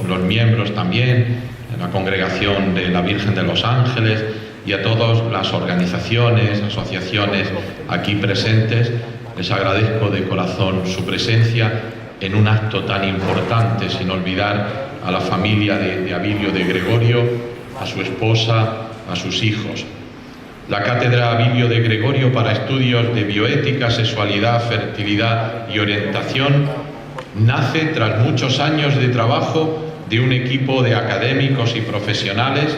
los miembros también, la Congregación de la Virgen de los Ángeles y a todas las organizaciones, asociaciones aquí presentes. Les agradezco de corazón su presencia en un acto tan importante, sin olvidar a la familia de Abilio de Gregorio, a su esposa, a sus hijos. La Cátedra Abilio de Gregorio para Estudios de Bioética, Sexualidad, Fertilidad y Orientación nace tras muchos años de trabajo de un equipo de académicos y profesionales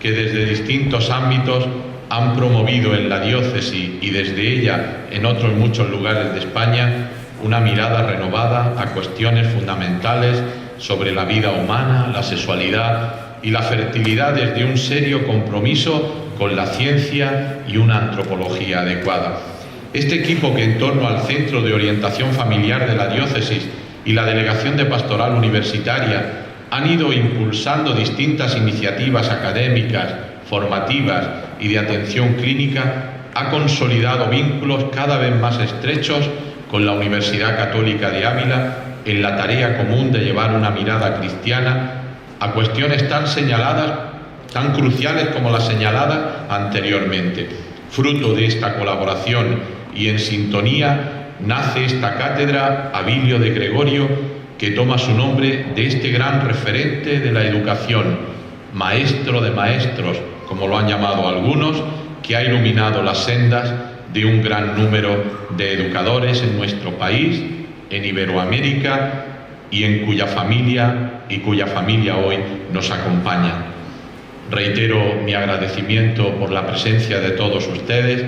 que desde distintos ámbitos han promovido en la diócesis y desde ella en otros muchos lugares de España una mirada renovada a cuestiones fundamentales sobre la vida humana, la sexualidad y la fertilidad desde un serio compromiso con la ciencia y una antropología adecuada. Este equipo, que en torno al Centro de Orientación Familiar de la Diócesis y la Delegación de Pastoral Universitaria han ido impulsando distintas iniciativas académicas, formativas y de atención clínica, ha consolidado vínculos cada vez más estrechos con la Universidad Católica de Ávila en la tarea común de llevar una mirada cristiana a cuestiones tan señaladas, tan cruciales como las señaladas anteriormente. Fruto de esta colaboración y en sintonía nace esta cátedra Abilio de Gregorio, que toma su nombre de este gran referente de la educación, maestro de maestros, como lo han llamado algunos, que ha iluminado las sendas de un gran número de educadores en nuestro país, en Iberoamérica, y en cuya familia hoy nos acompaña. Reitero mi agradecimiento por la presencia de todos ustedes.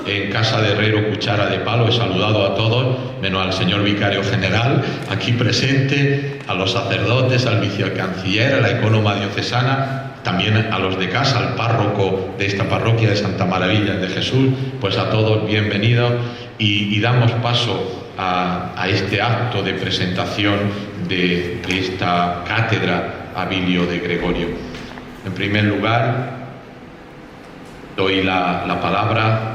En Casa de Herrero, Cuchara de Palo, he saludado a todos, menos al señor vicario general, aquí presente, a los sacerdotes, al vicecanciller, a la ecónoma diocesana, también a los de casa, al párroco de esta parroquia de Santa Maravilla de Jesús. Pues a todos bienvenidos y damos paso a este acto de presentación de esta cátedra Abilio de Gregorio. En primer lugar, doy la palabra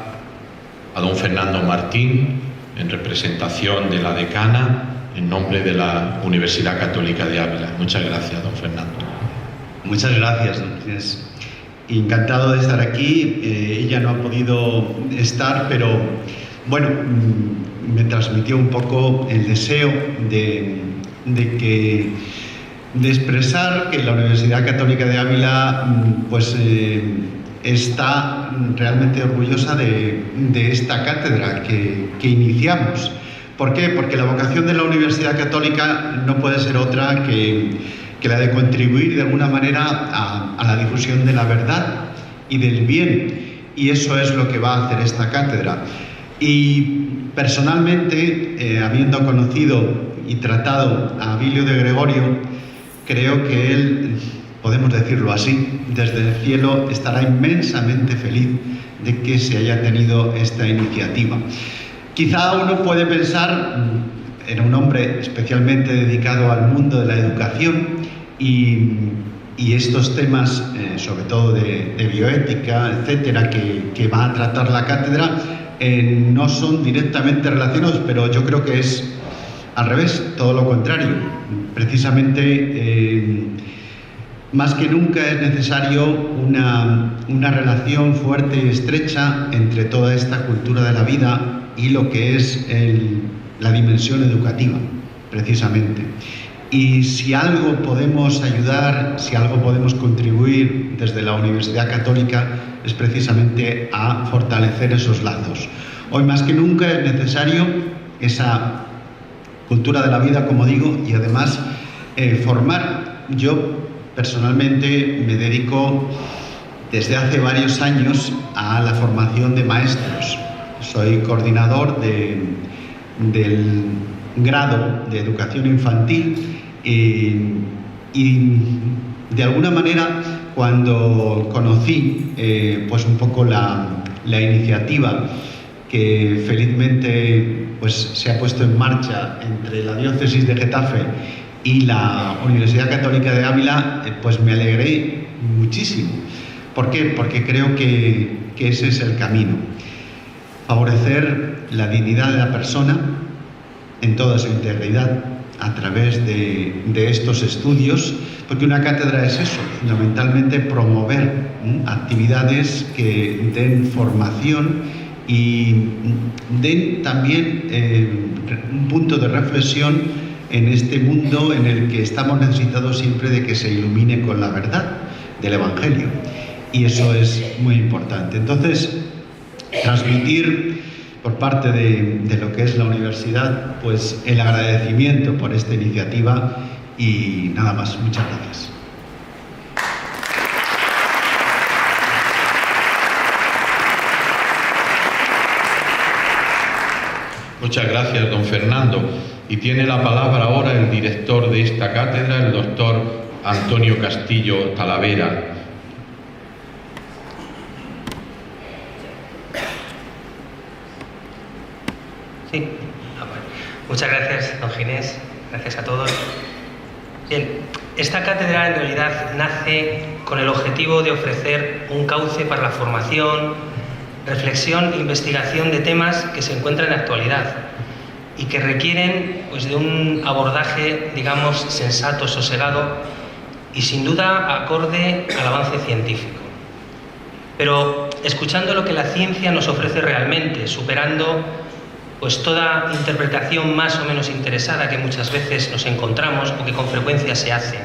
a don Fernando Martín, en representación de la decana, en nombre de la Universidad Católica de Ávila. Muchas gracias, don Fernando. Muchas gracias, don Ginés. Encantado de estar aquí. Ella no ha podido estar, pero bueno, me transmitió un poco el deseo de expresar que la Universidad Católica de Ávila pues está realmente orgullosa de esta cátedra que iniciamos. ¿Por qué? Porque la vocación de la Universidad Católica no puede ser otra que la de contribuir de alguna manera a la difusión de la verdad y del bien, y eso es lo que va a hacer esta cátedra. Y personalmente, habiendo conocido y tratado a Abilio de Gregorio, creo que él, podemos decirlo así, desde el cielo estará inmensamente feliz de que se haya tenido esta iniciativa. Quizá uno puede pensar, era un hombre especialmente dedicado al mundo de la educación y estos temas, sobre todo de bioética, etcétera, que va a tratar la cátedra, no son directamente relacionados, pero yo creo que es al revés, todo lo contrario. Precisamente, más que nunca es necesario una relación fuerte y estrecha entre toda esta cultura de la vida y lo que es la dimensión educativa, precisamente. Y si algo podemos ayudar, si algo podemos contribuir desde la Universidad Católica, es precisamente a fortalecer esos lazos. Hoy más que nunca es necesario esa cultura de la vida, como digo, y además formar. Yo personalmente me dedico desde hace varios años a la formación de maestros. Soy coordinador del grado de educación infantil y de alguna manera, cuando conocí pues un poco la iniciativa que felizmente pues se ha puesto en marcha entre la diócesis de Getafe y la Universidad Católica de Ávila, pues me alegré muchísimo. ¿Por qué? Porque creo que ese es el camino. Favorecer la dignidad de la persona en toda su integridad, a través de estos estudios, porque una cátedra es eso, fundamentalmente promover actividades que den formación y den también un punto de reflexión en este mundo en el que estamos necesitados siempre de que se ilumine con la verdad del Evangelio. Y eso es muy importante. Entonces, transmitir por parte de lo que es la universidad, pues el agradecimiento por esta iniciativa y nada más. Muchas gracias. Muchas gracias, don Fernando. Y tiene la palabra ahora el director de esta cátedra, el doctor Antonio Castillo Talavera. Sí. Bueno. Muchas gracias, don Ginés. Gracias a todos. Bien, esta cátedra en realidad nace con el objetivo de ofrecer un cauce para la formación, reflexión e investigación de temas que se encuentran en la actualidad y que requieren pues, de un abordaje, digamos, sensato, sosegado y sin duda acorde al avance científico. Pero escuchando lo que la ciencia nos ofrece realmente, superando pues toda interpretación más o menos interesada que muchas veces nos encontramos o que con frecuencia se hace.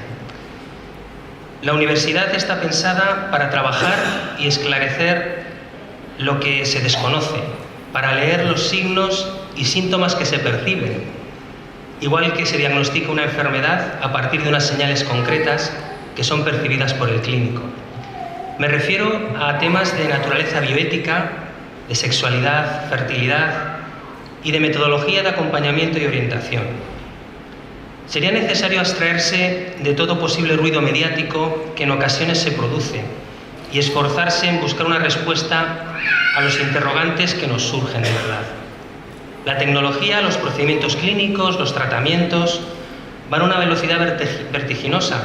La universidad está pensada para trabajar y esclarecer lo que se desconoce, para leer los signos y síntomas que se perciben, igual que se diagnostica una enfermedad a partir de unas señales concretas que son percibidas por el clínico. Me refiero a temas de naturaleza bioética, de sexualidad, fertilidad y de metodología de acompañamiento y orientación. Sería necesario abstraerse de todo posible ruido mediático que en ocasiones se produce y esforzarse en buscar una respuesta a los interrogantes que nos surgen de verdad. La tecnología, los procedimientos clínicos, los tratamientos van a una velocidad vertiginosa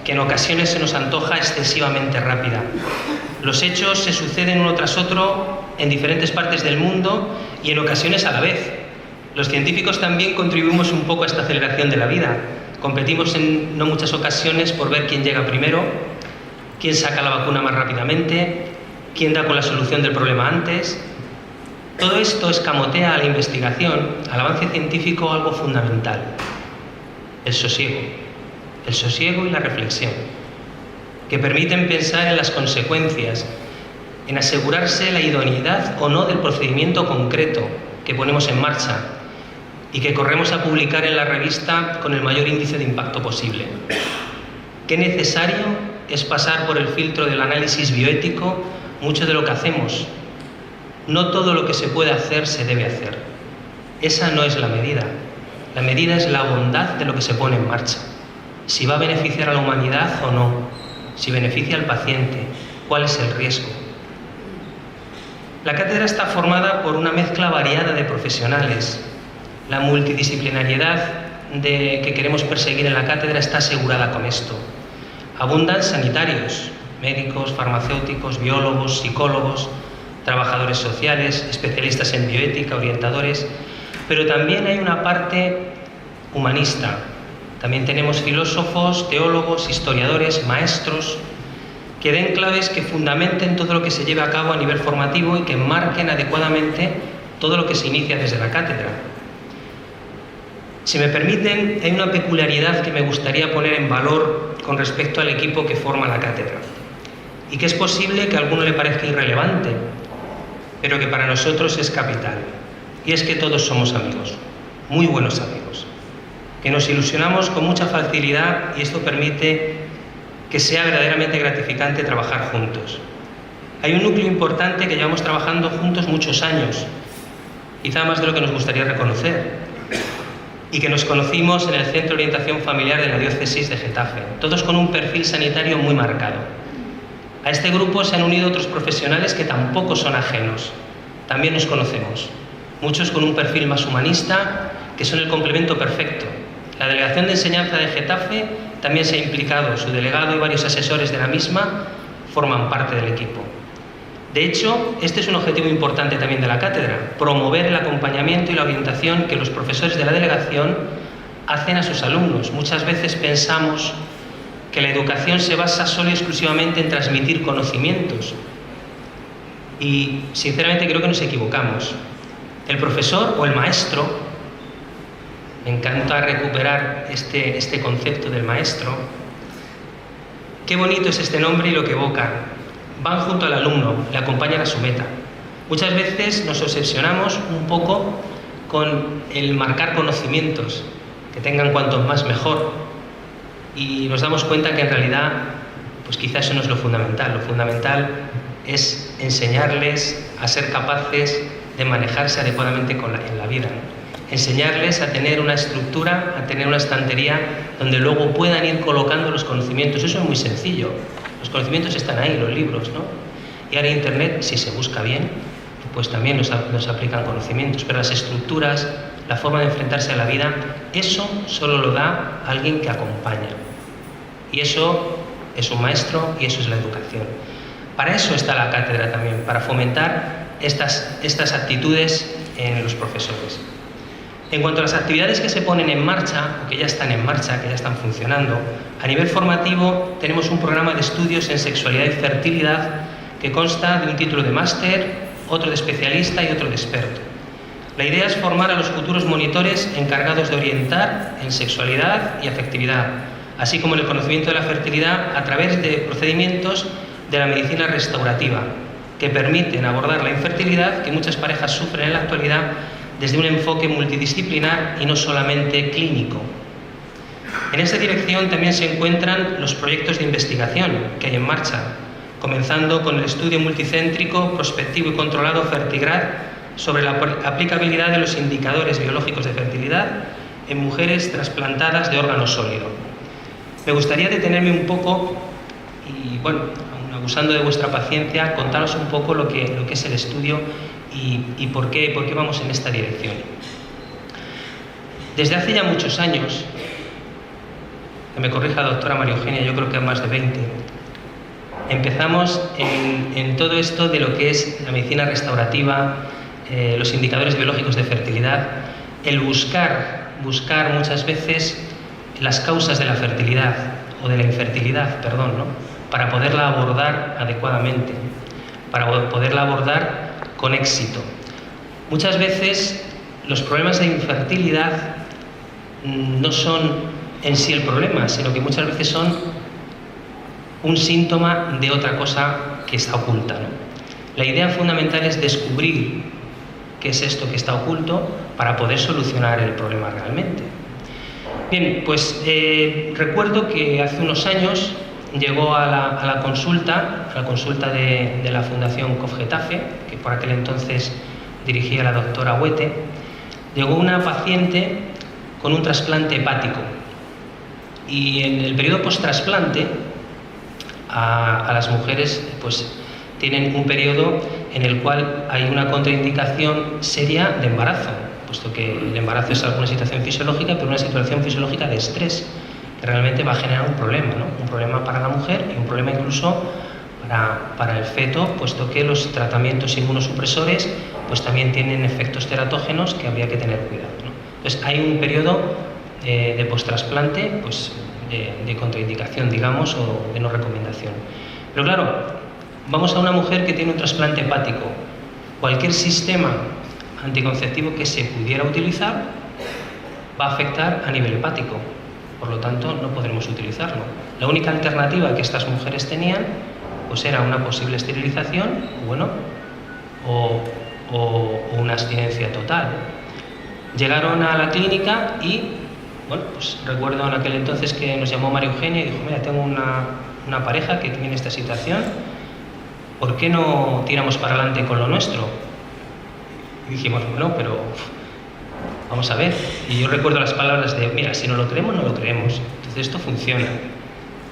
que en ocasiones se nos antoja excesivamente rápida. Los hechos se suceden uno tras otro en diferentes partes del mundo y en ocasiones a la vez. Los científicos también contribuimos un poco a esta aceleración de la vida. Competimos en no muchas ocasiones por ver quién llega primero, quién saca la vacuna más rápidamente, quién da con la solución del problema antes. Todo esto escamotea a la investigación, al avance científico, algo fundamental: el sosiego y la reflexión, que permiten pensar en las consecuencias, en asegurarse la idoneidad o no del procedimiento concreto que ponemos en marcha y que corremos a publicar en la revista con el mayor índice de impacto posible. Qué necesario es pasar por el filtro del análisis bioético mucho de lo que hacemos. No todo lo que se puede hacer se debe hacer. Esa no es la medida. La medida es la bondad de lo que se pone en marcha. Si va a beneficiar a la humanidad o no, si beneficia al paciente, cuál es el riesgo. La cátedra está formada por una mezcla variada de profesionales. La multidisciplinariedad que queremos perseguir en la cátedra está asegurada con esto. Abundan sanitarios, médicos, farmacéuticos, biólogos, psicólogos, trabajadores sociales, especialistas en bioética, orientadores, pero también hay una parte humanista. También tenemos filósofos, teólogos, historiadores, maestros, que den claves que fundamenten todo lo que se lleve a cabo a nivel formativo y que marquen adecuadamente todo lo que se inicia desde la cátedra. Si me permiten, hay una peculiaridad que me gustaría poner en valor con respecto al equipo que forma la cátedra, y que es posible que a alguno le parezca irrelevante, pero que para nosotros es capital, y es que todos somos amigos, muy buenos amigos, que nos ilusionamos con mucha facilidad y esto permite que sea verdaderamente gratificante trabajar juntos. Hay un núcleo importante que llevamos trabajando juntos muchos años, quizá más de lo que nos gustaría reconocer, y que nos conocimos en el Centro de Orientación Familiar de la Diócesis de Getafe, todos con un perfil sanitario muy marcado. A este grupo se han unido otros profesionales que tampoco son ajenos, también nos conocemos, muchos con un perfil más humanista, que son el complemento perfecto. La Delegación de Enseñanza de Getafe también se ha implicado, su delegado y varios asesores de la misma forman parte del equipo. De hecho, este es un objetivo importante también de la cátedra, promover el acompañamiento y la orientación que los profesores de la delegación hacen a sus alumnos. Muchas veces pensamos que la educación se basa solo y exclusivamente en transmitir conocimientos. Y sinceramente creo que nos equivocamos. El profesor o el maestro, me encanta recuperar este concepto del maestro. Qué bonito es este nombre y lo que evoca. Van junto al alumno, le acompañan a su meta. Muchas veces nos obsesionamos un poco con el marcar conocimientos, que tengan cuantos más mejor, y nos damos cuenta que en realidad pues quizás eso no es lo fundamental. Lo fundamental es enseñarles a ser capaces de manejarse adecuadamente en la vida, ¿no? Enseñarles a tener una estructura, a tener una estantería donde luego puedan ir colocando los conocimientos. Eso es muy sencillo. Los conocimientos están ahí, los libros, ¿no? Y ahora Internet, si se busca bien, pues también nos aplican conocimientos. Pero las estructuras, la forma de enfrentarse a la vida, eso solo lo da alguien que acompaña. Y eso es un maestro y eso es la educación. Para eso está la cátedra también, para fomentar estas actitudes en los profesores. En cuanto a las actividades que se ponen en marcha, o que ya están en marcha, que ya están funcionando, a nivel formativo tenemos un programa de estudios en sexualidad y fertilidad que consta de un título de máster, otro de especialista y otro de experto. La idea es formar a los futuros monitores encargados de orientar en sexualidad y afectividad, así como en el conocimiento de la fertilidad a través de procedimientos de la medicina restaurativa, que permiten abordar la infertilidad que muchas parejas sufren en la actualidad desde un enfoque multidisciplinar y no solamente clínico. En esta dirección también se encuentran los proyectos de investigación que hay en marcha, comenzando con el estudio multicéntrico, prospectivo y controlado Fertigrad sobre la aplicabilidad de los indicadores biológicos de fertilidad en mujeres trasplantadas de órgano sólido. Me gustaría detenerme un poco y, bueno, abusando de vuestra paciencia, contaros un poco lo que es el estudio y por qué vamos en esta dirección. Desde hace ya muchos años, que me corrija la doctora María Eugenia, yo creo que más de 20, empezamos en todo esto de lo que es la medicina restaurativa, los indicadores biológicos de fertilidad, el buscar muchas veces las causas de la fertilidad o de la infertilidad, perdón, ¿no? Para poderla abordar adecuadamente, para poderla abordar con éxito. Muchas veces los problemas de infertilidad no son en sí el problema, sino que muchas veces son un síntoma de otra cosa que está oculta, ¿no? La idea fundamental es descubrir qué es esto que está oculto para poder solucionar el problema realmente. Bien, pues recuerdo que hace unos años llegó a la consulta de la Fundación COF-Getafe, que por aquel entonces dirigía la doctora Huete, llegó una paciente con un trasplante hepático. Y en el periodo post-trasplante, a las mujeres pues tienen un periodo en el cual hay una contraindicación seria de embarazo, puesto que el embarazo es alguna situación fisiológica, pero una situación fisiológica de estrés, que realmente va a generar un problema, ¿no? Un problema para la mujer y un problema incluso para el feto, puesto que los tratamientos inmunosupresores pues también tienen efectos teratógenos que habría que tener cuidado, ¿no? Entonces hay un periodo de post-trasplante pues, de contraindicación, digamos, o de no recomendación. Pero claro, vamos a una mujer que tiene un trasplante hepático. Cualquier sistema anticonceptivo que se pudiera utilizar va a afectar a nivel hepático. Por lo tanto, no podremos utilizarlo. La única alternativa que estas mujeres tenían pues era una posible esterilización, bueno, o una abstinencia total. Llegaron a la clínica y, bueno, pues recuerdo en aquel entonces que nos llamó María Eugenia y dijo: mira, tengo una pareja que tiene esta situación, ¿por qué no tiramos para adelante con lo nuestro? Y dijimos, bueno, pero vamos a ver. Y yo recuerdo las palabras de: mira, si no lo creemos, no lo creemos. Entonces esto funciona.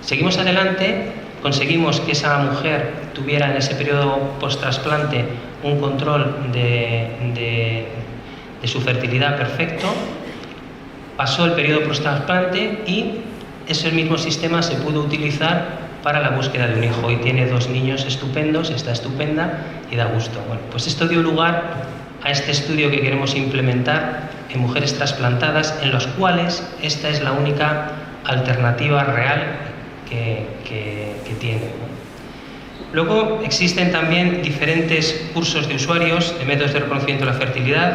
Seguimos adelante, conseguimos que esa mujer tuviera en ese periodo post-trasplante un control de su fertilidad perfecto. Pasó el periodo post-trasplante y ese mismo sistema se pudo utilizar para la búsqueda de un hijo. Y tiene 2 niños estupendos, está estupenda y da gusto. Bueno, pues esto dio lugar a este estudio que queremos implementar en mujeres trasplantadas, en los cuales esta es la única alternativa real que tienen, ¿no? Luego existen también diferentes cursos de usuarios de métodos de reconocimiento de la fertilidad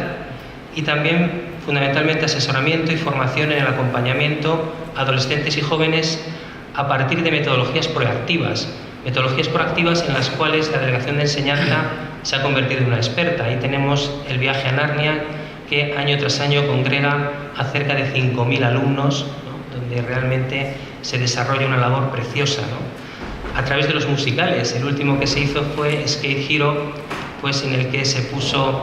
y también fundamentalmente asesoramiento y formación en el acompañamiento a adolescentes y jóvenes a partir de metodologías proactivas en las cuales la Delegación de Enseñanza se ha convertido en una experta. Ahí tenemos el viaje a Narnia, que año tras año congrega a cerca de 5.000 alumnos, ¿no?, donde realmente se desarrolla una labor preciosa, ¿no?, a través de los musicales. El último que se hizo fue Skate Hero, pues en el que se puso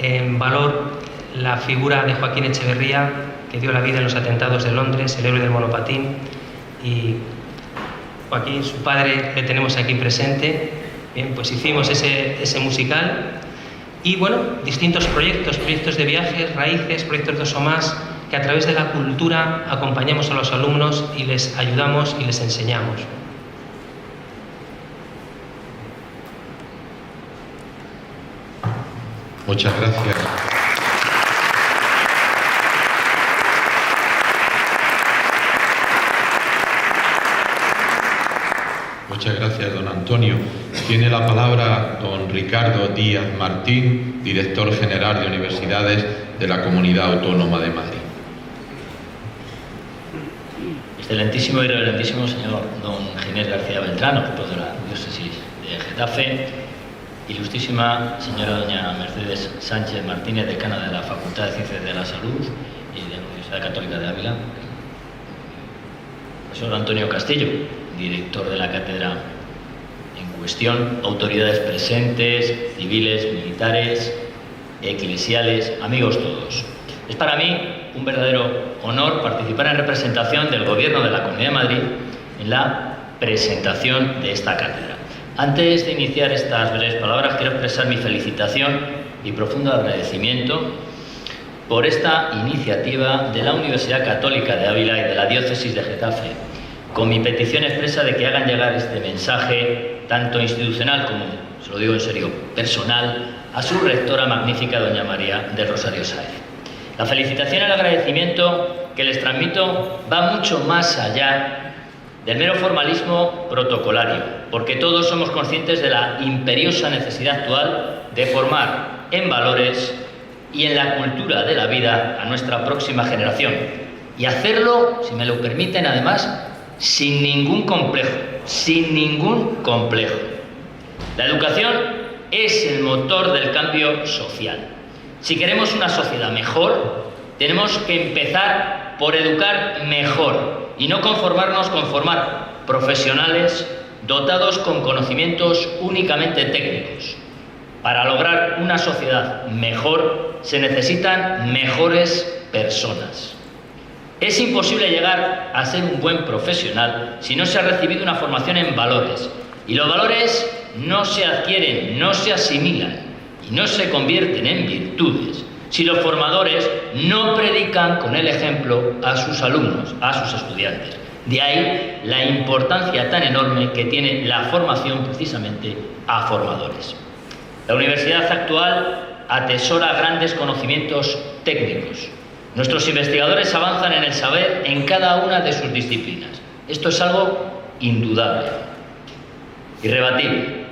en valor la figura de Joaquín Echeverría, que dio la vida en los atentados de Londres, el héroe del monopatín. Y Joaquín, su padre, le tenemos aquí presente. Bien, pues hicimos ese musical. Y bueno, distintos proyectos de viajes, raíces, proyectos 2 o más, que a través de la cultura acompañamos a los alumnos y les ayudamos y les enseñamos. Muchas gracias. Muchas gracias, don Antonio. Tiene la palabra don Ricardo Díaz Martín, director general de Universidades de la Comunidad Autónoma de Madrid. Excelentísimo y reverentísimo señor don Ginés García Beltrán, obispo de la diócesis de Getafe, ilustrísima señora doña Mercedes Sánchez Martínez, decana de la Facultad de Ciencias de la Salud y de la Universidad Católica de Ávila, profesor Antonio Castillo, director de la cátedra en cuestión, autoridades presentes, civiles, militares, eclesiales, amigos todos. Es para mí un verdadero honor participar en representación del Gobierno de la Comunidad de Madrid en la presentación de esta cátedra. Antes de iniciar estas breves palabras, quiero expresar mi felicitación y profundo agradecimiento por esta iniciativa de la Universidad Católica de Ávila y de la Diócesis de Getafe, con mi petición expresa de que hagan llegar este mensaje, tanto institucional como, se lo digo en serio, personal, a su rectora magnífica, doña María del Rosario Sáez. La felicitación y el agradecimiento que les transmito va mucho más allá del mero formalismo protocolario, porque todos somos conscientes de la imperiosa necesidad actual de formar en valores y en la cultura de la vida a nuestra próxima generación. Y hacerlo, si me lo permiten, además, sin ningún complejo, sin ningún complejo. La educación es el motor del cambio social. Si queremos una sociedad mejor, tenemos que empezar por educar mejor y no conformarnos con formar profesionales dotados con conocimientos únicamente técnicos. Para lograr una sociedad mejor se necesitan mejores personas. Es imposible llegar a ser un buen profesional si no se ha recibido una formación en valores. Y los valores no se adquieren, no se asimilan y no se convierten en virtudes si los formadores no predican con el ejemplo a sus alumnos, a sus estudiantes. De ahí la importancia tan enorme que tiene la formación precisamente a formadores. La universidad actual atesora grandes conocimientos técnicos. Nuestros investigadores avanzan en el saber en cada una de sus disciplinas. Esto es algo indudable, irrebatible.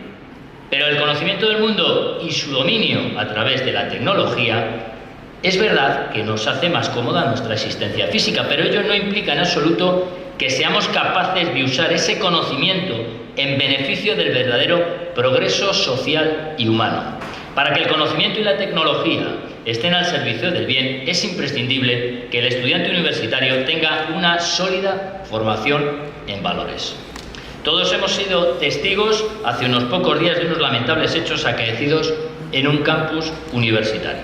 Pero el conocimiento del mundo y su dominio a través de la tecnología es verdad que nos hace más cómoda nuestra existencia física, pero ello no implica en absoluto que seamos capaces de usar ese conocimiento en beneficio del verdadero progreso social y humano. Para que el conocimiento y la tecnología estén al servicio del bien, es imprescindible que el estudiante universitario tenga una sólida formación en valores. Todos hemos sido testigos hace unos pocos días de unos lamentables hechos acaecidos en un campus universitario.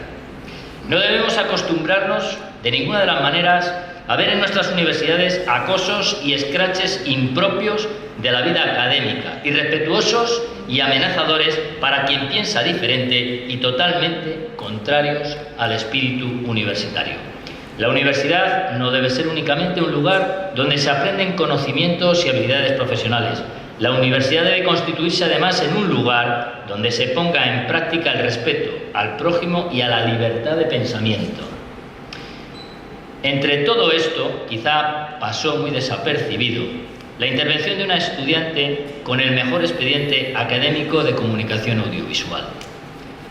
No debemos acostumbrarnos de ninguna de las maneras a ver en nuestras universidades acosos y escraches impropios de la vida académica, irrespetuosos y amenazadores para quien piensa diferente y totalmente contrarios al espíritu universitario. La universidad no debe ser únicamente un lugar donde se aprenden conocimientos y habilidades profesionales. La universidad debe constituirse además en un lugar donde se ponga en práctica el respeto al prójimo y a la libertad de pensamiento. Entre todo esto, quizá pasó muy desapercibido la intervención de una estudiante con el mejor expediente académico de comunicación audiovisual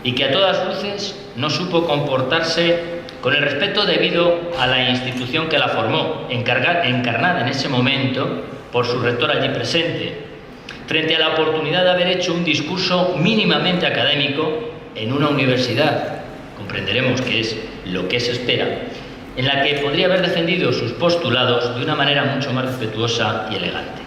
y que a todas luces no supo comportarse con el respeto debido a la institución que la formó, encarnada en ese momento por su rector allí presente, frente a la oportunidad de haber hecho un discurso mínimamente académico en una universidad, comprenderemos que es lo que se espera, en la que podría haber defendido sus postulados de una manera mucho más respetuosa y elegante.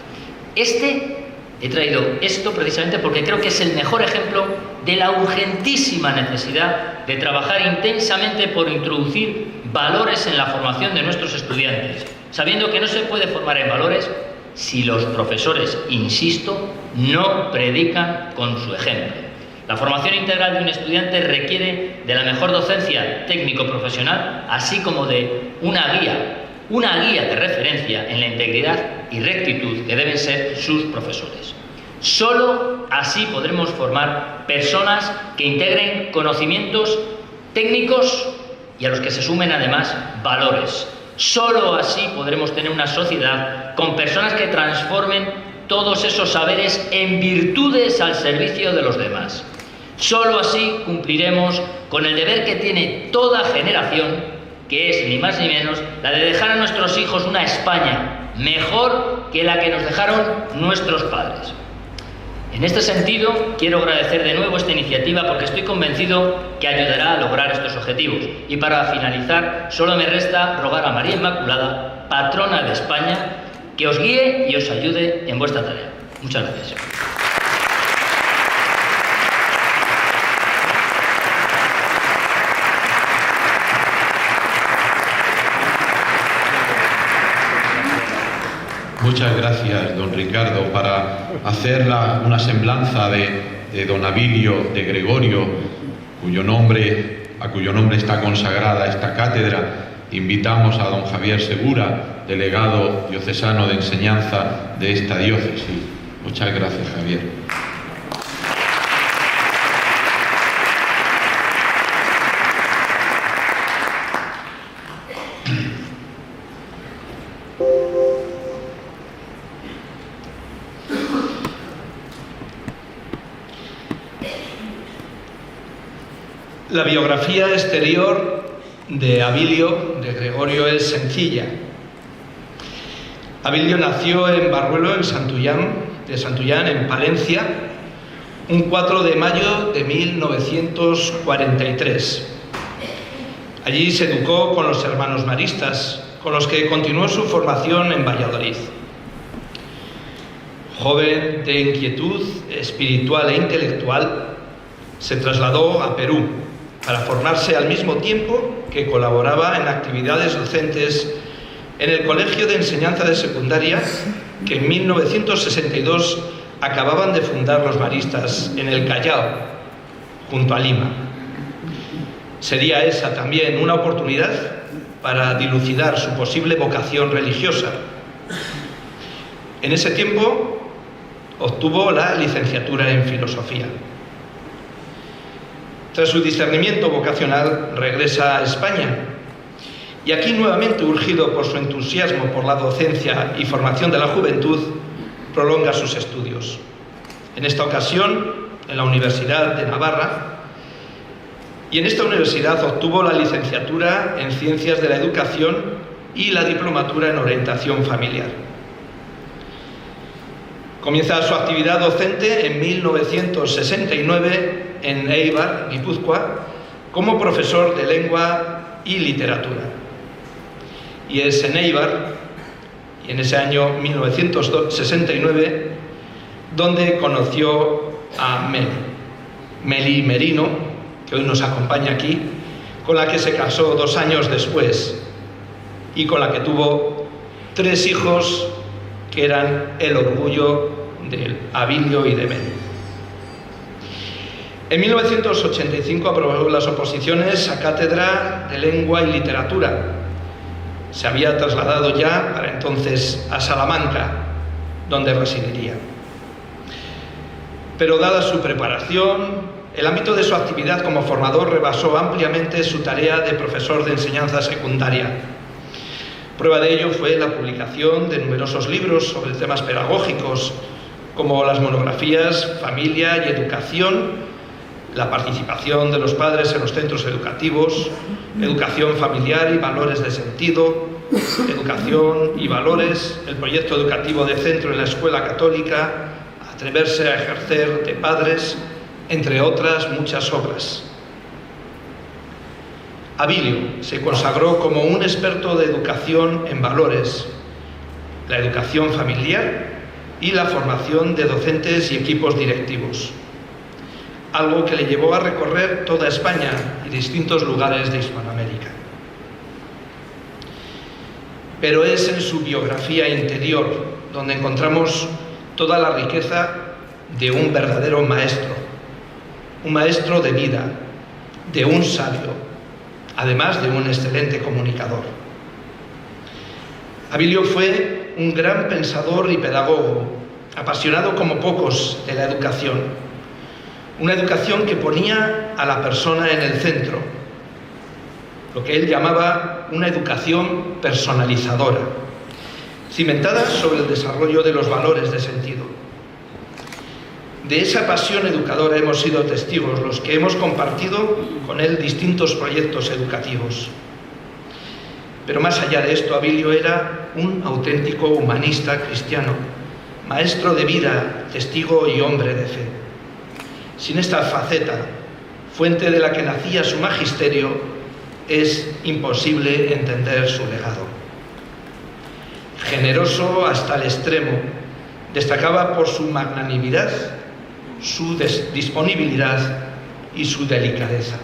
He traído esto precisamente porque creo que es el mejor ejemplo de la urgentísima necesidad de trabajar intensamente por introducir valores en la formación de nuestros estudiantes, sabiendo que no se puede formar en valores si los profesores, insisto, no predican con su ejemplo. La formación integral de un estudiante requiere de la mejor docencia técnico-profesional, así como de una guía de referencia en la integridad y rectitud que deben ser sus profesores. Solo así podremos formar personas que integren conocimientos técnicos y a los que se sumen además valores. Solo así podremos tener una sociedad con personas que transformen todos esos saberes en virtudes al servicio de los demás. Solo así cumpliremos con el deber que tiene toda generación, que es ni más ni menos la de dejar a nuestros hijos una España mejor que la que nos dejaron nuestros padres. En este sentido, quiero agradecer de nuevo esta iniciativa porque estoy convencido que ayudará a lograr estos objetivos. Y para finalizar, solo me resta rogar a María Inmaculada, patrona de España, que os guíe y os ayude en vuestra tarea. Muchas gracias. Muchas gracias, don Ricardo. Para hacer una semblanza de don Abilio de Gregorio, a cuyo nombre está consagrada esta cátedra, invitamos a don Javier Segura, delegado diocesano de enseñanza de esta diócesis. Muchas gracias, Javier. La biografía exterior de Abilio de Gregorio es sencilla. Abilio nació en Barruelo, de Santullán, en Palencia, un 4 de mayo de 1943. Allí se educó con los hermanos maristas, con los que continuó su formación en Valladolid. Joven de inquietud espiritual e intelectual, se trasladó a Perú para formarse al mismo tiempo que colaboraba en actividades docentes en el Colegio de Enseñanza de Secundaria que en 1962 acababan de fundar los maristas en el Callao, junto a Lima. Sería esa también una oportunidad para dilucidar su posible vocación religiosa. En ese tiempo obtuvo la licenciatura en Filosofía. Tras su discernimiento vocacional, regresa a España y aquí, nuevamente urgido por su entusiasmo por la docencia y formación de la juventud, prolonga sus estudios. En esta ocasión, en la Universidad de Navarra, y en esta universidad obtuvo la licenciatura en Ciencias de la Educación y la diplomatura en Orientación Familiar. Comienza su actividad docente en 1969 en Eibar, Guipúzcoa, como profesor de lengua y literatura. Y es en Eibar, y en ese año 1969, donde conoció a Meli Merino, que hoy nos acompaña aquí, con la que se casó 2 años después y con la que tuvo 3 hijos que eran el orgullo de Abilio y de Meli. En 1985 aprobó las oposiciones a Cátedra de Lengua y Literatura. Se había trasladado ya para entonces a Salamanca, donde residiría. Pero dada su preparación, el ámbito de su actividad como formador rebasó ampliamente su tarea de profesor de enseñanza secundaria. Prueba de ello fue la publicación de numerosos libros sobre temas pedagógicos, como las monografías Familia y Educación, la participación de los padres en los centros educativos, Educación familiar y valores de sentido, Educación y valores, el proyecto educativo de centro en la escuela católica, Atreverse a ejercer de padres, entre otras muchas obras. Abilio se consagró como un experto de educación en valores, la educación familiar y la formación de docentes y equipos directivos, algo que le llevó a recorrer toda España y distintos lugares de Hispanoamérica. Pero es en su biografía interior donde encontramos toda la riqueza de un verdadero maestro, un maestro de vida, de un sabio, además de un excelente comunicador. Abilio fue un gran pensador y pedagogo, apasionado como pocos de la educación. Una educación que ponía a la persona en el centro, lo que él llamaba una educación personalizadora, cimentada sobre el desarrollo de los valores de sentido. De esa pasión educadora hemos sido testigos los que hemos compartido con él distintos proyectos educativos. Pero más allá de esto, Abilio era un auténtico humanista cristiano, maestro de vida, testigo y hombre de fe. Sin esta faceta, fuente de la que nacía su magisterio, es imposible entender su legado. Generoso hasta el extremo, destacaba por su magnanimidad, su disponibilidad y su delicadeza.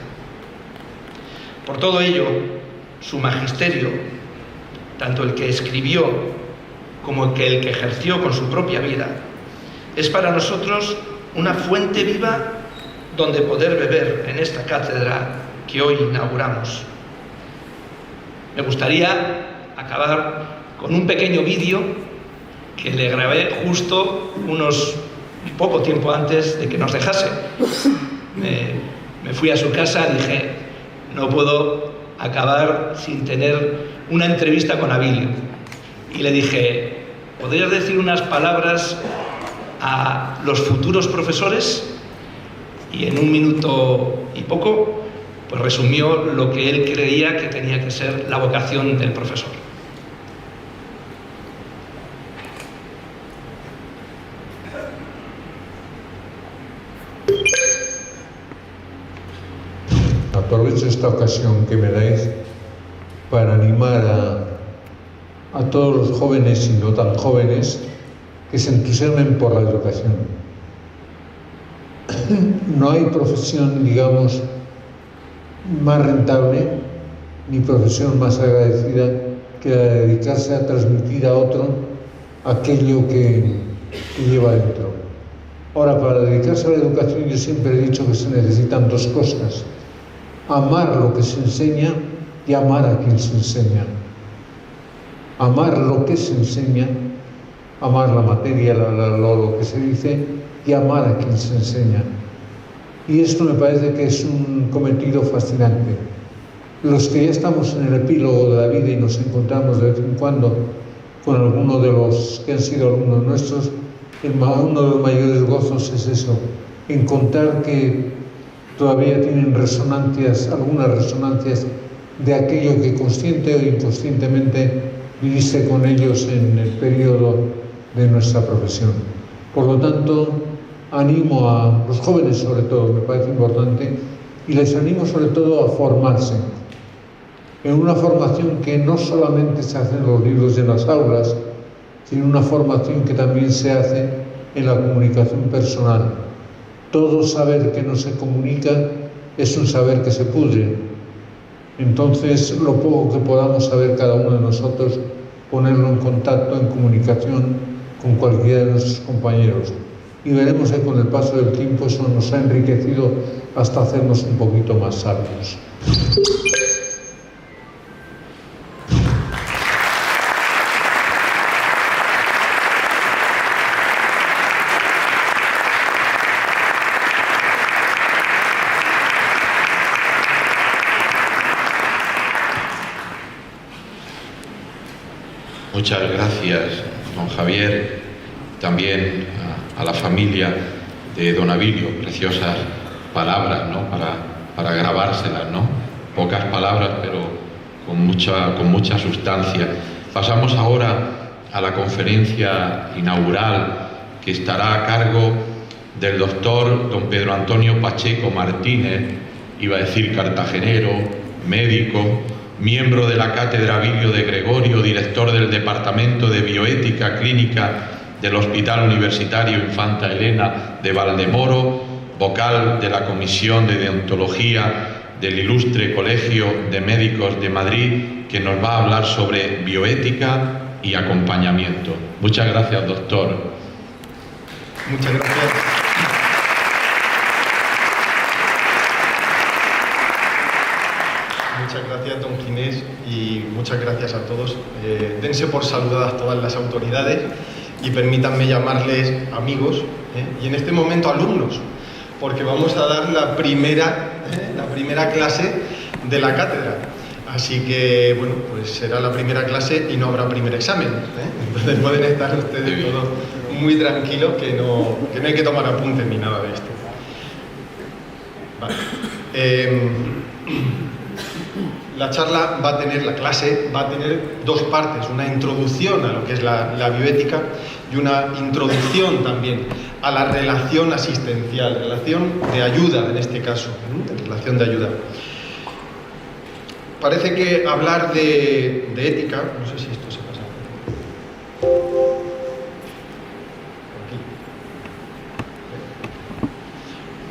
Por todo ello, su magisterio, tanto el que escribió como el que ejerció con su propia vida, es para nosotros una fuente viva donde poder beber en esta cátedra que hoy inauguramos. Me gustaría acabar con un pequeño vídeo que le grabé justo poco tiempo antes de que nos dejase. Me fui a su casa y dije, no puedo acabar sin tener una entrevista con Abilio. Y le dije, ¿podrías decir unas palabras a los futuros profesores? Y en 1 minuto y poco, pues resumió lo que él creía que tenía que ser la vocación del profesor. Aprovecho esta ocasión que me dais para animar a todos los jóvenes y no tan jóvenes que se entusiasmen por la educación. No hay profesión, digamos, más rentable ni profesión más agradecida que la de dedicarse a transmitir a otro aquello que lleva dentro. Ahora, para dedicarse a la educación yo siempre he dicho que se necesitan 2 cosas: amar lo que se enseña y amar a quien se enseña. Amar lo que se enseña, amar la materia, lo que se dice, y amar a quien se enseña. Y esto me parece que es un cometido fascinante. Los que ya estamos en el epílogo de la vida y nos encontramos de vez en cuando con alguno de los que han sido alumnos nuestros, uno de los mayores gozos es eso, encontrar que todavía tienen algunas resonancias de aquello que consciente o inconscientemente viviste con ellos en el periodo de nuestra profesión. Por lo tanto, animo a los jóvenes, sobre todo, me parece importante, y les animo sobre todo a formarse en una formación que no solamente se hace en los libros de las aulas, sino una formación que también se hace en la comunicación personal. Todo saber que no se comunica es un saber que se pudre. Entonces, lo poco que podamos saber cada uno de nosotros, ponerlo en contacto, en comunicación con cualquiera de nuestros compañeros. Y veremos que con el paso del tiempo eso nos ha enriquecido hasta hacernos un poquito más sabios. Muchas gracias, don Javier, también a la familia de don Abilio. Preciosas palabras, ¿no?, para grabárselas, ¿no? Pocas palabras, pero con mucha sustancia. Pasamos ahora a la conferencia inaugural, que estará a cargo del doctor don Pedro Antonio Pacheco Martínez, iba a decir cartagenero, médico, miembro de la Cátedra Abilio de Gregorio, director del Departamento de Bioética Clínica del Hospital Universitario Infanta Elena de Valdemoro, vocal de la Comisión de Deontología del Ilustre Colegio de Médicos de Madrid, que nos va a hablar sobre bioética y acompañamiento. Muchas gracias, doctor. Muchas gracias. Muchas gracias, don Ginés, y muchas gracias a todos. Dense por saludadas todas las autoridades y permítanme llamarles amigos, y en este momento alumnos, porque vamos a dar la primera clase de la cátedra. Así que, bueno, pues será la primera clase y no habrá primer examen, Entonces pueden estar ustedes todos muy tranquilos, que no hay que tomar apuntes ni nada de esto. Vale. La charla la clase va a tener dos partes, una introducción a lo que es la bioética y una introducción también a la relación asistencial, relación de ayuda en este caso, relación de ayuda. Parece que hablar de ética, no sé si esto se pasa. Aquí.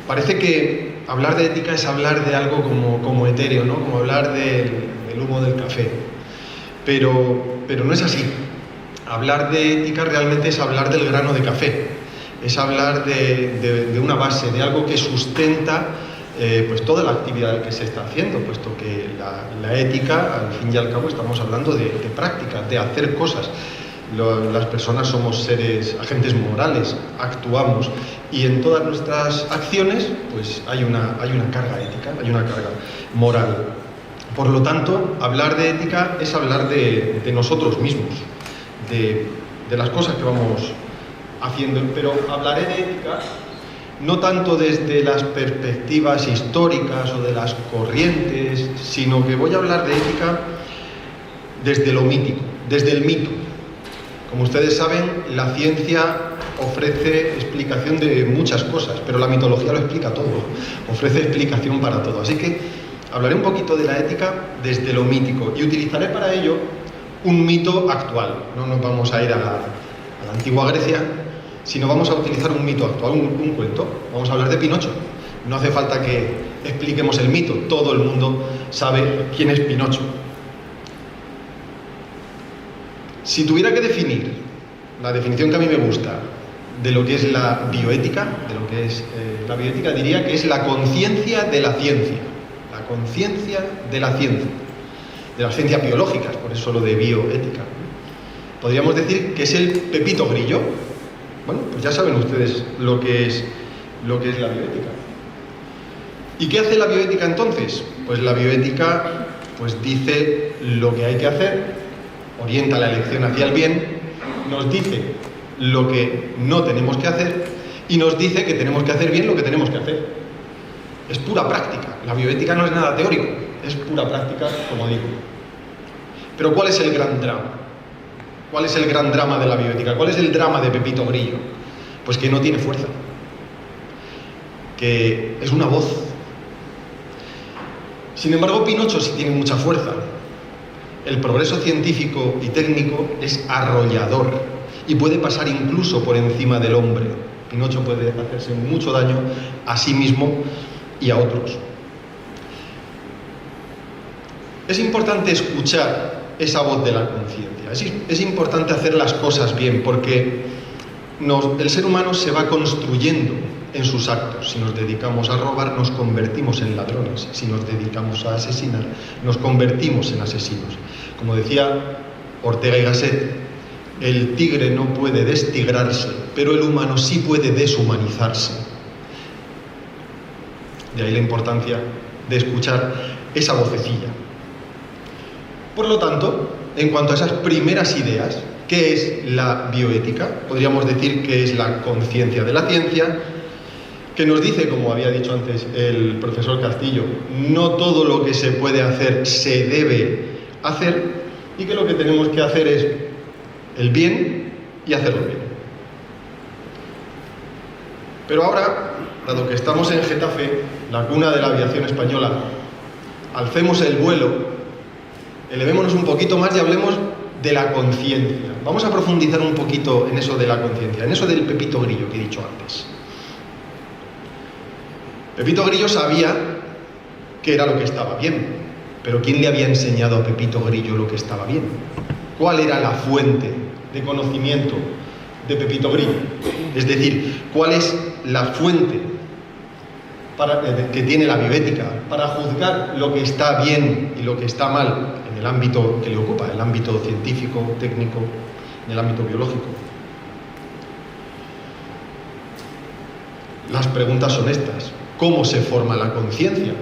Parece que hablar de ética es hablar de algo como etéreo, ¿no? Como hablar del humo del café. Pero no es así. Hablar de ética realmente es hablar del grano de café. Es hablar de una base, de algo que sustenta pues toda la actividad que se está haciendo, puesto que la ética, al fin y al cabo, estamos hablando de práctica, de hacer cosas. Las personas somos seres, agentes morales, actuamos, y en todas nuestras acciones pues hay una carga ética, hay una carga moral. Por lo tanto, hablar de ética es hablar de nosotros mismos, de las cosas que vamos haciendo. Pero hablaré de ética no tanto desde las perspectivas históricas o de las corrientes, sino que voy a hablar de ética desde lo mítico, desde el mito. Como ustedes saben, la ciencia ofrece explicación de muchas cosas, pero la mitología lo explica todo, ofrece explicación para todo. Así que hablaré un poquito de la ética desde lo mítico y utilizaré para ello un mito actual. No nos vamos a ir a la antigua Grecia, sino vamos a utilizar un mito actual, un cuento. Vamos a hablar de Pinocho. No hace falta que expliquemos el mito, todo el mundo sabe quién es Pinocho. Si tuviera que definir la definición que a mí me gusta de lo que es la bioética, diría que es la conciencia de la ciencia. La conciencia de la ciencia. De las ciencias biológicas, por eso lo de bioética. Podríamos decir que es el pepito grillo. Bueno, pues ya saben ustedes lo que es la bioética. ¿Y qué hace la bioética entonces? Pues la bioética pues dice lo que hay que hacer, orienta la elección hacia el bien, nos dice lo que no tenemos que hacer y nos dice que tenemos que hacer bien lo que tenemos que hacer. Es pura práctica. La bioética no es nada teórico, es pura práctica, como digo. Pero ¿cuál es el gran drama? ¿Cuál es el gran drama de la bioética? ¿Cuál es el drama de Pepito Grillo? Pues que no tiene fuerza, que es una voz. Sin embargo, Pinocho sí tiene mucha fuerza. El progreso científico y técnico es arrollador y puede pasar incluso por encima del hombre. Pinocho puede hacerse mucho daño a sí mismo y a otros. Es importante escuchar esa voz de la conciencia. Es importante hacer las cosas bien, porque el ser humano se va construyendo en sus actos. Si nos dedicamos a robar, nos convertimos en ladrones. Si nos dedicamos a asesinar, nos convertimos en asesinos. Como decía Ortega y Gasset, el tigre no puede destigrarse, pero el humano sí puede deshumanizarse. De ahí la importancia de escuchar esa vocecilla. Por lo tanto, en cuanto a esas primeras ideas. ¿Qué es la bioética? Podríamos decir que es la conciencia de la ciencia, que nos dice, como había dicho antes el profesor Castillo, no todo lo que se puede hacer se debe hacer, y que lo que tenemos que hacer es el bien y hacerlo bien. Pero ahora, dado que estamos en Getafe, la cuna de la aviación española, alcemos el vuelo, elevémonos un poquito más y hablemos de la conciencia. Vamos a profundizar un poquito en eso de la conciencia, en eso del Pepito Grillo que he dicho antes. Pepito Grillo sabía que era lo que estaba bien, pero ¿quién le había enseñado a Pepito Grillo lo que estaba bien? ¿Cuál era la fuente de conocimiento de Pepito Grillo? Es decir, ¿cuál es la fuente que tiene la bioética para juzgar lo que está bien y lo que está mal en el ámbito que le ocupa, el ámbito científico, técnico, en el ámbito biológico? Las preguntas son estas. ¿Cómo se forma la conciencia?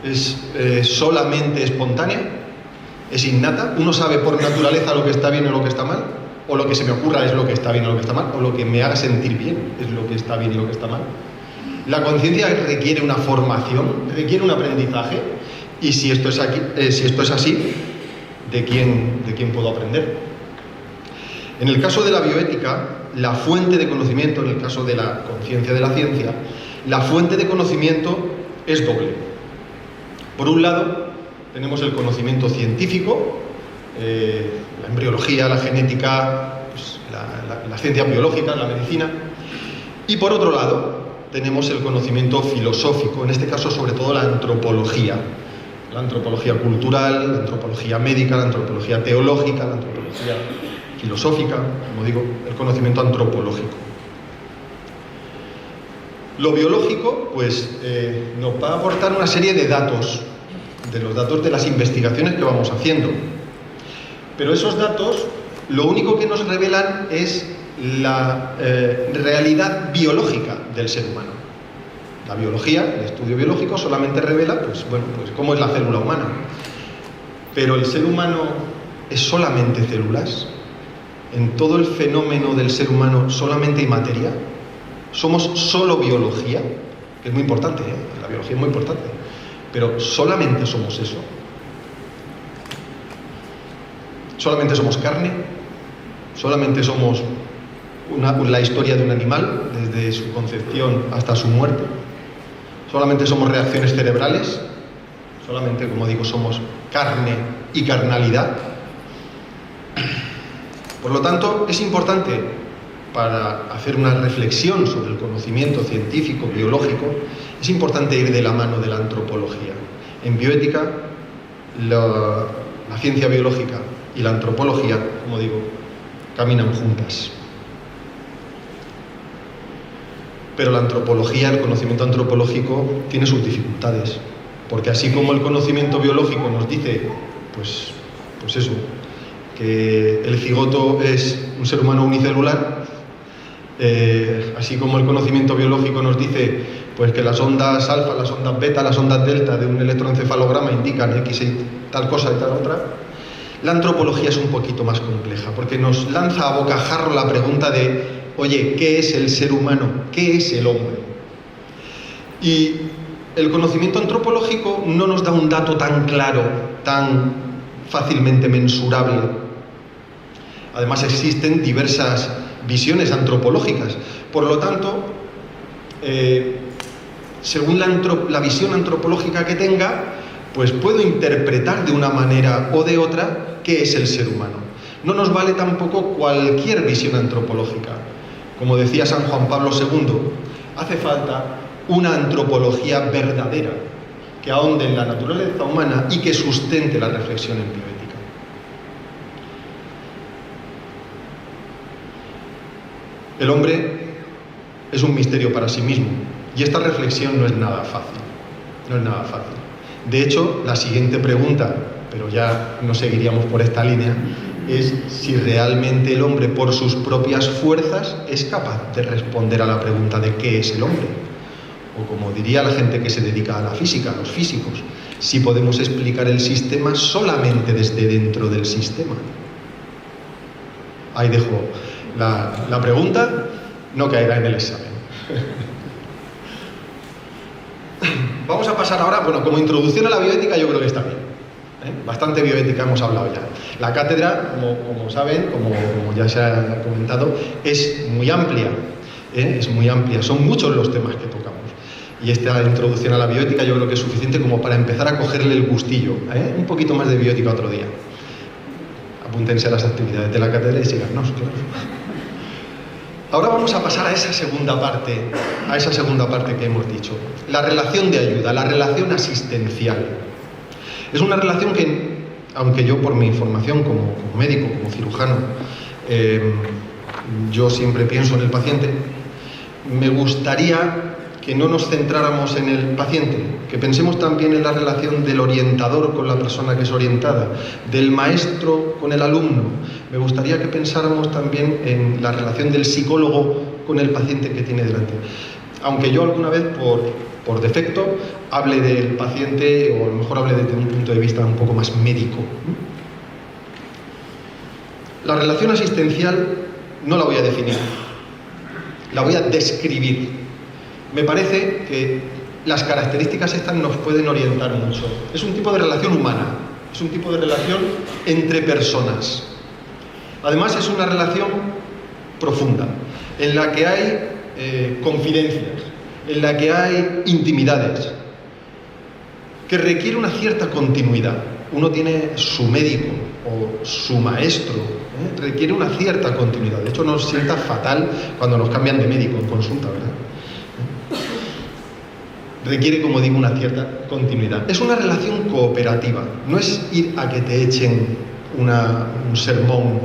¿Es solamente espontánea? ¿Es innata? ¿Uno sabe por naturaleza lo que está bien o lo que está mal? ¿O lo que se me ocurra es lo que está bien o lo que está mal? ¿O lo que me haga sentir bien es lo que está bien y lo que está mal? La conciencia requiere una formación, requiere un aprendizaje, y si esto es así, ¿de quién puedo aprender? En el caso de la bioética, la fuente de conocimiento, en el caso de la conciencia de la ciencia, la fuente de conocimiento es doble. Por un lado, tenemos el conocimiento científico, la embriología, la genética, pues, la ciencia biológica, la medicina, y por otro lado, tenemos el conocimiento filosófico, en este caso sobre todo la antropología cultural, la antropología médica, la antropología teológica, la antropología filosófica, como digo, el conocimiento antropológico. Lo biológico, pues, nos va a aportar una serie de datos, de los datos de las investigaciones que vamos haciendo. Pero esos datos, lo único que nos revelan es la realidad biológica del ser humano. La biología, el estudio biológico, solamente revela, pues cómo es la célula humana. Pero el ser humano es solamente células. En todo el fenómeno del ser humano solamente hay materia. Somos solo biología, que es muy importante, la biología es muy importante. Pero solamente somos eso. Solamente somos carne. Solamente somos la historia de un animal, desde su concepción hasta su muerte. Solamente somos reacciones cerebrales. Solamente, como digo, somos carne y carnalidad. Por lo tanto, es importante, para hacer una reflexión sobre el conocimiento científico, biológico, es importante ir de la mano de la antropología. En bioética, la ciencia biológica y la antropología, como digo, caminan juntas. Pero la antropología, el conocimiento antropológico, tiene sus dificultades, porque así como el conocimiento biológico nos dice, pues eso, que el cigoto es un ser humano unicelular, así como el conocimiento biológico nos dice, pues, que las ondas alfa, las ondas beta, las ondas delta de un electroencefalograma indican X y tal cosa y tal otra, la antropología es un poquito más compleja, porque nos lanza a bocajarro la pregunta de, oye, ¿qué es el ser humano? ¿Qué es el hombre? Y el conocimiento antropológico no nos da un dato tan claro, tan fácilmente mensurable. Además, existen diversas visiones antropológicas. Por lo tanto, según la visión antropológica que tenga, pues puedo interpretar de una manera o de otra qué es el ser humano. No nos vale tampoco cualquier visión antropológica. Como decía San Juan Pablo II, hace falta una antropología verdadera, que ahonde en la naturaleza humana y que sustente la reflexión en bioética. El hombre es un misterio para sí mismo, y esta reflexión no es nada fácil. No es nada fácil. De hecho, la siguiente pregunta, pero ya no seguiríamos por esta línea, es si realmente el hombre, por sus propias fuerzas, es capaz de responder a la pregunta de qué es el hombre. O como diría la gente que se dedica a la física, los físicos, si podemos explicar el sistema solamente desde dentro del sistema. Ahí dejo la pregunta, no caerá en el examen. Vamos a pasar ahora, bueno, como introducción a la bioética yo creo que está bien. Bastante bioética hemos hablado ya. La cátedra, como saben, como ya se ha comentado, es muy amplia. Es muy amplia, son muchos los temas que tocamos. Y esta introducción a la bioética yo creo que es suficiente como para empezar a cogerle el gustillo. Un poquito más de bioética otro día. Apúntense a las actividades de la cátedra y síganos, claro. Ahora vamos a pasar a esa segunda parte que hemos dicho. La relación de ayuda, la relación asistencial. Es una relación que, aunque yo por mi formación como médico, como cirujano, yo siempre pienso en el paciente, me gustaría que no nos centráramos en el paciente, que pensemos también en la relación del orientador con la persona que es orientada, del maestro con el alumno. Me gustaría que pensáramos también en la relación del psicólogo con el paciente que tiene delante. Aunque yo alguna vez, por defecto, hable del paciente, o a lo mejor hable desde un punto de vista un poco más médico. La relación asistencial no la voy a definir, la voy a describir. Me parece que las características estas nos pueden orientar mucho. Es un tipo de relación humana, es un tipo de relación entre personas. Además es una relación profunda, en la que hay confidencias, en la que hay intimidades, que requiere una cierta continuidad. Uno tiene su médico o su maestro, requiere una cierta continuidad. De hecho, nos sienta fatal cuando nos cambian de médico en consulta, ¿verdad? Requiere, como digo, una cierta continuidad. Es una relación cooperativa, no es ir a que te echen un sermón,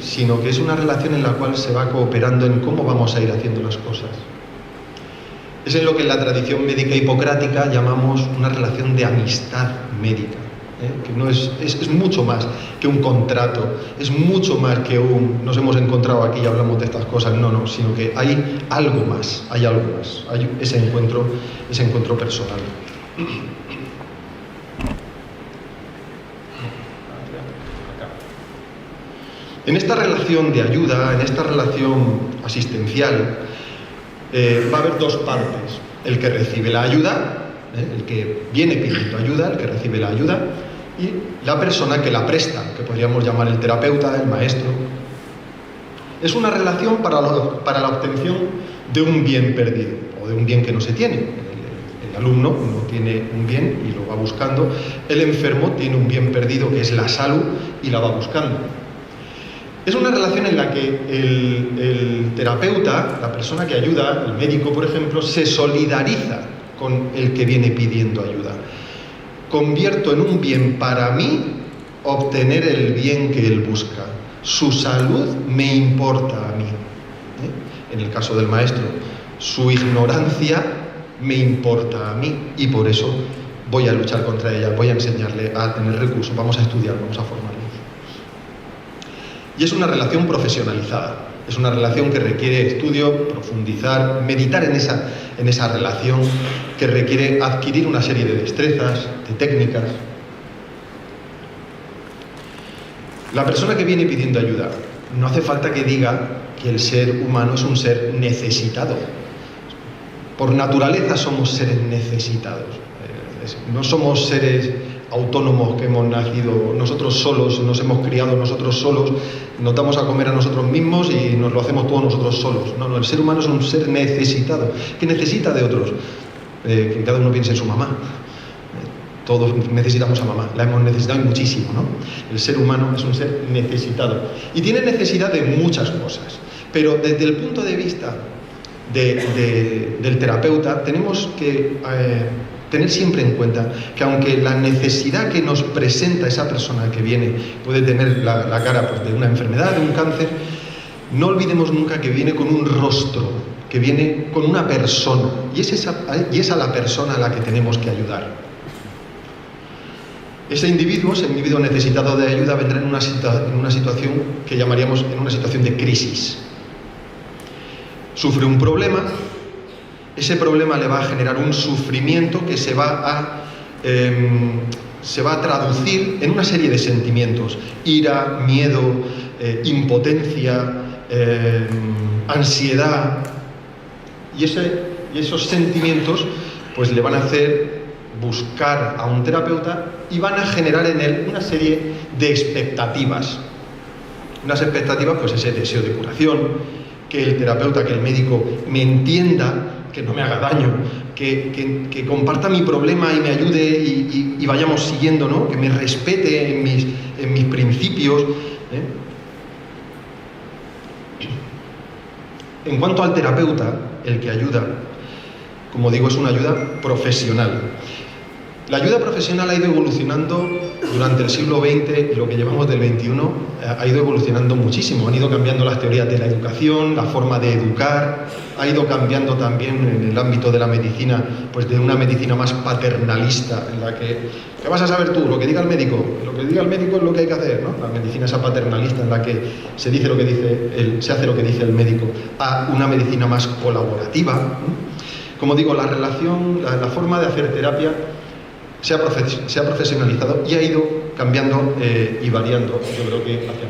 sino que es una relación en la cual se va cooperando en cómo vamos a ir haciendo las cosas. Es en lo que en la tradición médica hipocrática llamamos una relación de amistad médica, que no es mucho más que un contrato, es mucho más que nos hemos encontrado aquí y hablamos de estas cosas, no, sino que hay algo más, hay ese encuentro personal. En esta relación de ayuda, en esta relación asistencial, va a haber dos partes: el que recibe la ayuda, el que viene pidiendo ayuda, el que recibe la ayuda, y la persona que la presta, que podríamos llamar el terapeuta, el maestro. Es una relación para la obtención de un bien perdido, o de un bien que no se tiene. El alumno no tiene un bien y lo va buscando, el enfermo tiene un bien perdido que es la salud y la va buscando. Es una relación en la que el terapeuta, la persona que ayuda, el médico por ejemplo, se solidariza con el que viene pidiendo ayuda. Convierto en un bien para mí obtener el bien que él busca. Su salud me importa a mí. En el caso del maestro, su ignorancia me importa a mí y por eso voy a luchar contra ella, voy a enseñarle a tener recursos, vamos a estudiar, vamos a formarnos. Y es una relación profesionalizada, es una relación que requiere estudio, profundizar, meditar en esa relación, que requiere adquirir una serie de destrezas, de técnicas. La persona que viene pidiendo ayuda, no hace falta que diga que el ser humano es un ser necesitado. Por naturaleza somos seres necesitados. No somos seres autónomos que hemos nacido nosotros solos, nos hemos criado nosotros solos, nos damos a comer a nosotros mismos y nos lo hacemos todos nosotros solos. No, el ser humano es un ser necesitado, que necesita de otros. Que cada uno piense en su mamá. Todos necesitamos a mamá, la hemos necesitado muchísimo, ¿no? El ser humano es un ser necesitado y tiene necesidad de muchas cosas, pero desde el punto de vista del terapeuta tenemos que tener siempre en cuenta que aunque la necesidad que nos presenta esa persona que viene puede tener la cara pues, de una enfermedad, de un cáncer, no olvidemos nunca que viene con un rostro, que viene con una persona, y es a la persona a la que tenemos que ayudar. Ese individuo necesitado de ayuda, vendrá en una situación que llamaríamos en una situación de crisis. Sufre un problema, ese problema le va a generar un sufrimiento que se va a se va a traducir en una serie de sentimientos: ira, miedo, impotencia, ansiedad, y esos sentimientos pues le van a hacer buscar a un terapeuta y van a generar en él una serie de expectativas. Unas expectativas, pues ese deseo de curación, que el terapeuta, que el médico me entienda, que no me haga daño, que comparta mi problema y me ayude y vayamos siguiendo, ¿no? Que me respete en mis principios, ¿eh? En cuanto al terapeuta, el que ayuda, como digo, es una ayuda profesional. La ayuda profesional ha ido evolucionando durante el siglo XX y lo que llevamos del XXI ha ido evolucionando muchísimo. Han ido cambiando las teorías de la educación, la forma de educar, ha ido cambiando también en el ámbito de la medicina, pues de una medicina más paternalista, en la que, ¿qué vas a saber tú? Lo que diga el médico. Lo que diga el médico es lo que hay que hacer, ¿no? La medicina esa paternalista en la que se dice lo que dice se hace lo que dice el médico, a una medicina más colaborativa, ¿no? Como digo, la relación, la forma de hacer terapia se ha profesionalizado y ha ido cambiando y variando, yo creo que hacia mejor.